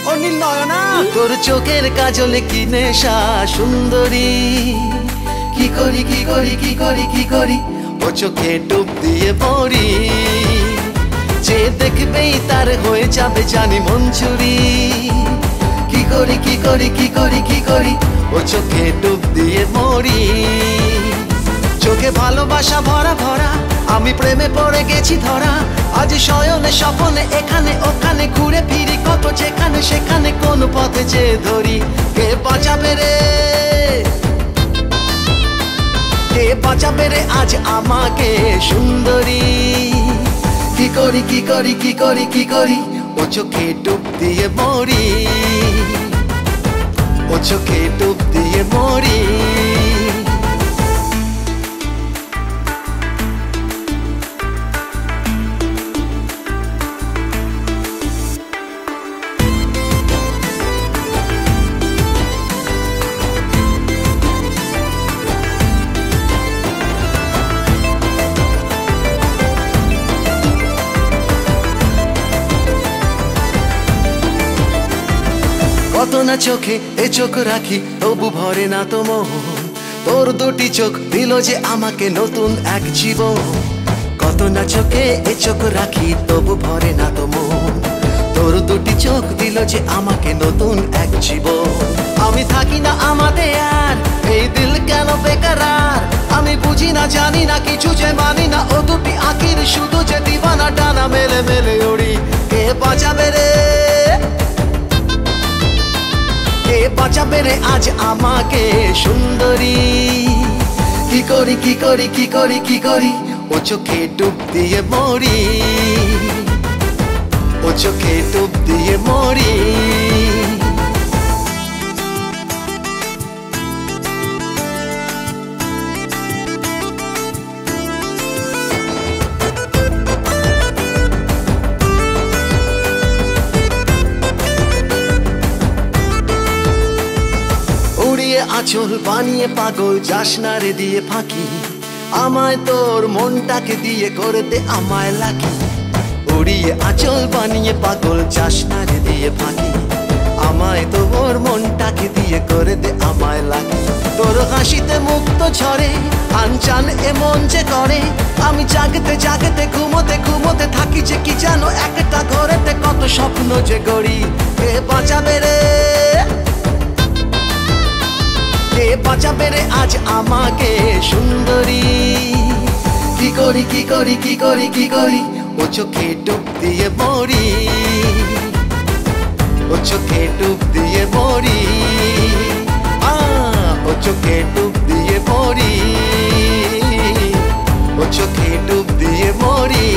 ও নীল নয়না তোর চোখের কাজলে কি নেশা সুন্দরী কি করি কি করি কি করি কি করি ও চোখে ডুব দিয়ে পড়ি যে দেখবেই তার হয়ে যাবে জানি মন চুরি কি করি কি করি কি করি কি করি ও চোখে ডুব দিয়ে মরি চোখে ভালোবাসা ভরা ভরা আমি প্রেমে পড়ে গেছি ধরা আজ শয়নে স্বপনে এখানে ওখানে ঘুরে ফিরি কত যেখানে সেখানে কোন পথে যে ধরি কে বাঁচাবে রে কে বাঁচাবে রে আজ আমাকে সুন্দরী কি করি কি করি কি করি কি করি ও চোখে ডুব দিয়ে মরি ও চোখে ডুব দিয়ে মরি কত না চোখে এ চোখ রাখি তবু ভরে না তো মন তোর দুটি চোখ দিল যে আমাকে নতুন এক জীবন কত না চোখে এ চোখ রাখি তবু ভরে না তো মন তোর দুটি চোখ দিল যে আমাকে নতুন এক জীবন আমি থাকি না আমাদের আর এই দিল কেন বেকরার আমি বুঝি না জানি না কিছু যে মানি না ও দুটি আখির শুধু যে দিবানা ডানা মেলে মেলে উড়ি কে বাঁচাবে রে কে বাঁচাবে রে আজ আমাকে সুন্দরী কি করি কি করি কি করি কি করি ও চোখে ডুব দিয়ে মরি ও চোখে ডুব দিয়ে মরি আঁচল বানিয়ে পাগল যাস না রে দিয়ে ফাঁকি আমায় তোর মনটাকে দিয়ে করে দে আমায় লাকি উড়িয়ে আঁচল বানিয়ে পাগল যাস না রে দিয়ে ফাঁকি আমায় তোর মনটাকে দিয়ে করে দে আমায় লাকি তোর হাসিতে মুক্ত ঝরে আনচান এমন যে করে আমি জাগতে জাগতে ঘুমোতে ঘুমোতে থাকি যে কি জানো একটা ঘরেতে কত স্বপ্ন যে গড়ি কে বাঁচাবে রে কে বাঁচাবে রে আজ আমাকে সুন্দরী কি করি কি করি কি করি কি করি ও চোখে ডুব দিয়ে মরি ও চোখে ডুব দিয়ে মরি ও চোখে ডুব দিয়ে মরি ও চোখে ডুব দিয়ে মরি